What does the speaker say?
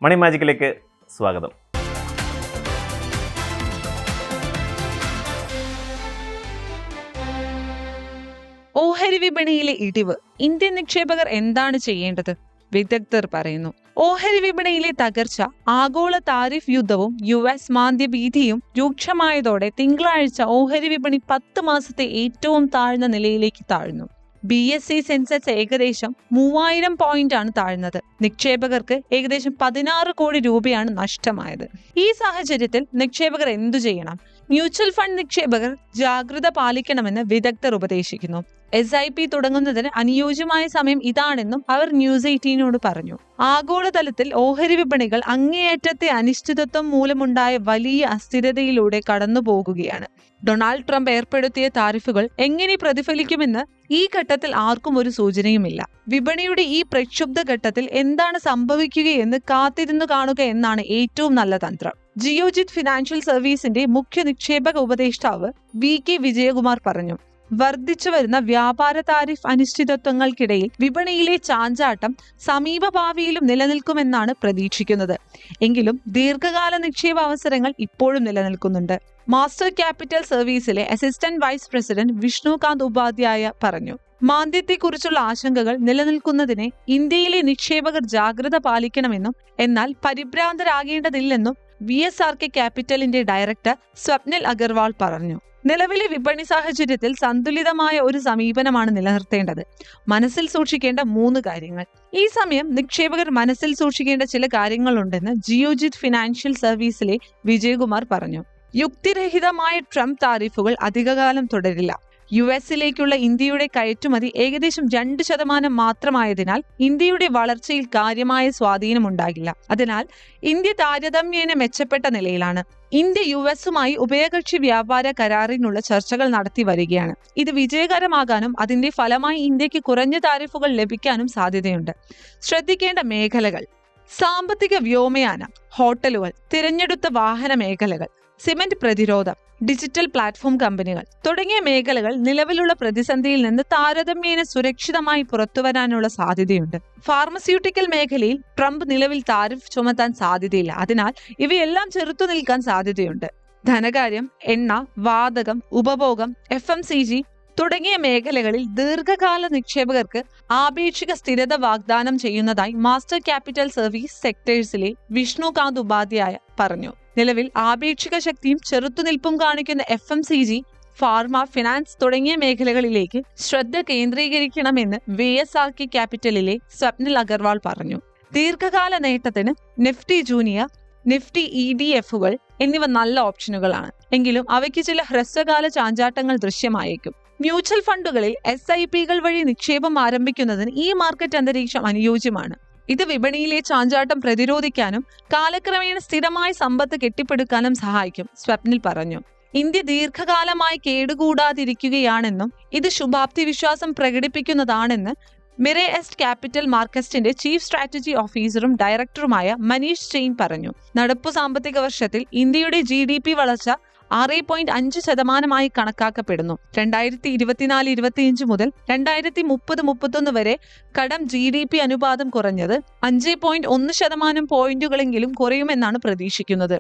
മണി മാജിക്കിലേക്ക് സ്വാഗതം. ഓഹരി വിപണിയിലെ ഇടിവ്, ഇന്ത്യൻ നിക്ഷേപകർ എന്താണ് ചെയ്യേണ്ടത്? വിദഗ്ധർ പറയുന്നു. ഓഹരി വിപണിയിലെ തകർച്ച, ആഗോള താരിഫ് യുദ്ധവും US മാന്ദ്യഭീതിയും രൂക്ഷമായതോടെ തിങ്കളാഴ്ച ഓഹരി വിപണി 10 മാസത്തെ ഏറ്റവും താഴ്ന്ന നിലയിലേക്ക് താഴ്ന്നു. BSE സെൻസെക്സ് ഏകദേശം 3000 പോയിന്റാണ് താഴ്ന്നത്. നിക്ഷേപകർക്ക് ഏകദേശം 16 കോടി രൂപയാണ് നഷ്ടമായത്. ഈ സാഹചര്യത്തിൽ നിക്ഷേപകർ എന്തു ചെയ്യണം? മ്യൂച്വൽ ഫണ്ട് നിക്ഷേപകർ ജാഗ്രത പാലിക്കണമെന്ന് വിദഗ്ധർ ഉപദേശിക്കുന്നു. SIP തുടങ്ങുന്നതിന് അനുയോജ്യമായ സമയം ഇതാണെന്നും അവർ ന്യൂസ് 18നോട് പറഞ്ഞു. ആഗോളതലത്തിൽ ഓഹരി വിപണികൾ അങ്ങേയറ്റത്തെ അനിശ്ചിതത്വം മൂലമുണ്ടായ വലിയ അസ്ഥിരതയിലൂടെ കടന്നുപോകുകയാണ്. ഡൊണാൾഡ് ട്രംപ് ഏർപ്പെടുത്തിയ താരിഫുകൾ എങ്ങനെ പ്രതിഫലിക്കുമെന്ന് ഈ ഘട്ടത്തിൽ ആർക്കും ഒരു സൂചനയുമില്ല. വിപണിയുടെ ഈ പ്രക്ഷുബ്ധ ഘട്ടത്തിൽ എന്താണ് സംഭവിക്കുകയെന്ന് കാത്തിരുന്നു കാണുക എന്നാണ് ഏറ്റവും നല്ല തന്ത്രം. ജിയോജിത് ഫിനാൻഷ്യൽ സർവീസിന്റെ മുഖ്യ നിക്ഷേപക ഉപദേഷ്ടാവ് VK വിജയകുമാർ പറഞ്ഞു. വർദ്ധിച്ചു വരുന്ന വ്യാപാര താരിഫ് അനിശ്ചിതത്വങ്ങൾക്കിടയിൽ വിപണിയിലെ ചാഞ്ചാട്ടം സമീപഭാവിയിലും നിലനിൽക്കുമെന്നാണ് പ്രതീക്ഷിക്കുന്നത്. എങ്കിലും ദീർഘകാല നിക്ഷേപ അവസരങ്ങൾ ഇപ്പോഴും നിലനിൽക്കുന്നുണ്ട്. മാസ്റ്റർ ക്യാപിറ്റൽ സർവീസിലെ assistant vice president Vishnukant Upadhyay പറഞ്ഞു. മാന്ദ്യത്തെക്കുറിച്ചുള്ള ആശങ്കകൾ നിലനിൽക്കുന്നതിനെ ഇന്ത്യയിലെ നിക്ഷേപകർ ജാഗ്രത പാലിക്കണമെന്നും എന്നാൽ പരിഭ്രാന്തരാകേണ്ടതില്ലെന്നും VSRK ക്യാപിറ്റലിന്റെ ഡയറക്ടർ സ്വപ്നിൽ അഗർവാൾ പറഞ്ഞു. നിലവിലെ വിപണി സാഹചര്യത്തിൽ സന്തുലിതമായ ഒരു സമീപനമാണ് നിലനിർത്തേണ്ടത്. മനസ്സിൽ സൂക്ഷിക്കേണ്ട 3 കാര്യങ്ങൾ. ഈ സമയം നിക്ഷേപകർ മനസ്സിൽ സൂക്ഷിക്കേണ്ട ചില കാര്യങ്ങളുണ്ടെന്ന് ജിയോജിത് ഫിനാൻഷ്യൽ സർവീസിലെ വിജയകുമാർ പറഞ്ഞു. യുക്തിരഹിതമായ ട്രംപ് താരിഫുകൾ അധികകാലം തുടരില്ല. US-ലേക്കുള്ള ഇന്ത്യയുടെ കയറ്റുമതി ഏകദേശം 2% മാത്രമായതിനാൽ ഇന്ത്യയുടെ വളർച്ചയിൽ കാര്യമായ സ്വാധീനമുണ്ടാകില്ല. അതിനാൽ ഇന്ത്യ താരതമ്യേന മെച്ചപ്പെട്ട നിലയിലാണ്. ഇന്ത്യ US-മായി ഉഭയകക്ഷി വ്യാപാര കരാറിനുള്ള ചർച്ചകൾ നടത്തി വരികയാണ്. ഇത് വിജയകരമാകാനും അതിന്റെ ഫലമായി ഇന്ത്യക്ക് കുറഞ്ഞ താരിഫുകൾ ലഭിക്കാനും സാധ്യതയുണ്ട്. ശ്രദ്ധിക്കേണ്ട മേഖലകൾ: സാമ്പത്തിക വ്യോമയാനം, ഹോട്ടലുകൾ, തിരഞ്ഞെടുത്ത വാഹന മേഖലകൾ, സിമന്റ് പ്രതിരോധം, ഡിജിറ്റൽ പ്ലാറ്റ്ഫോം കമ്പനികൾ തുടങ്ങിയ മേഖലകൾ നിലവിലുള്ള പ്രതിസന്ധിയിൽ നിന്ന് താരതമ്യേന സുരക്ഷിതമായി പുറത്തുവരാനുള്ള സാധ്യതയുണ്ട്. ഫാർമസ്യൂട്ടിക്കൽ മേഖലയിൽ ട്രംപ് നിലവിൽ താരിഫ് ചുമത്താൻ സാധ്യതയില്ല. അതിനാൽ ഇവയെല്ലാം ചെറുത്തു നിൽക്കാൻ സാധ്യതയുണ്ട്. ധനകാര്യം, എണ്ണ, വാതകം, ഉപഭോഗം, FMCG തുടങ്ങിയ മേഖലകളിൽ ദീർഘകാല നിക്ഷേപകർക്ക് ആപേക്ഷിക സ്ഥിരത വാഗ്ദാനം ചെയ്യുന്നതായി മാസ്റ്റർ ക്യാപിറ്റൽ സർവീസ് സെക്ടേഴ്സിലെ വിഷ്ണുകാന്ത് ഉപാധ്യായ പറഞ്ഞു. നിലവിൽ ആപേക്ഷിക ശക്തിയും ചെറുത്തുനിൽപ്പും കാണിക്കുന്ന FMCG, ഫാർമ, ഫിനാൻസ് തുടങ്ങിയ മേഖലകളിലേക്ക് ശ്രദ്ധ കേന്ദ്രീകരിക്കണമെന്ന് VSRK ക്യാപിറ്റലിലെ സ്വപ്നിൽ അഗർവാൾ പറഞ്ഞു. ദീർഘകാല നേട്ടത്തിന് നിഫ്റ്റി ജൂനിയർ, നിഫ്റ്റി ETF-കൾ എന്നിവ നല്ല ഓപ്ഷനുകളാണ്. എങ്കിലും അവയ്ക്ക് ചില ഹ്രസ്വകാല ചാഞ്ചാട്ടങ്ങൾ ദൃശ്യമായേക്കും. മ്യൂച്വൽ ഫണ്ടുകളിൽ SIP-കൾ വഴി നിക്ഷേപം ആരംഭിക്കുന്നതിന് ഈ മാർക്കറ്റ് അന്തരീക്ഷം അനുയോജ്യമാണ്. ഇത് വിപണിയിലെ ചാഞ്ചാട്ടം പ്രതിരോധിക്കാനും കാലക്രമേണ സ്ഥിരമായ സമ്പത്ത് കെട്ടിപ്പടുക്കാനും സഹായിക്കും, സ്വപ്നിൽ പറഞ്ഞു. ഇന്ത്യ ദീർഘകാലമായി കേടുകൂടാതിരിക്കുകയാണെന്നും ഇത് ശുഭാപ്തി വിശ്വാസം പ്രകടിപ്പിക്കുന്നതാണെന്ന് മിറേഎസ്റ്റ് ക്യാപിറ്റൽ മാർക്കറ്റിന്റെ ചീഫ് സ്ട്രാറ്റജി ഓഫീസറും ഡയറക്ടറുമായ മനീഷ് ജെയിൻ പറഞ്ഞു. നടപ്പു സാമ്പത്തിക വർഷത്തിൽ ഇന്ത്യയുടെ GDP വളർച്ച 6.5% കണക്കാക്കപ്പെടുന്നു. 2024-25 മുതൽ 2030-31 വരെ കടം GDP അനുപാതം കുറഞ്ഞത് 5.1% പോയിന്റുകളെങ്കിലും കുറയുമെന്നാണ് പ്രതീക്ഷിക്കുന്നത്.